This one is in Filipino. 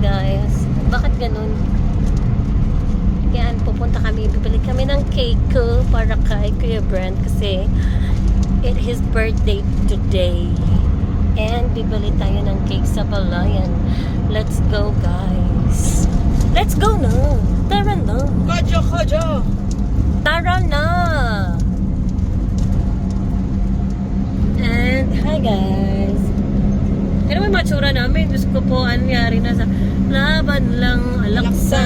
guys. Bakit ganun? Yan, pupunta kami. Bibili kami ng cake ko para kay Kuya Brent kasi it his birthday today. And bibili tayo ng cake sa Palayan. Let's go, guys. Let's go na. Tara na. Kaja! Tara na. And hi, guys. Ano may matsura namin? Diyos ko po, anyari na sa laban lang alaksa.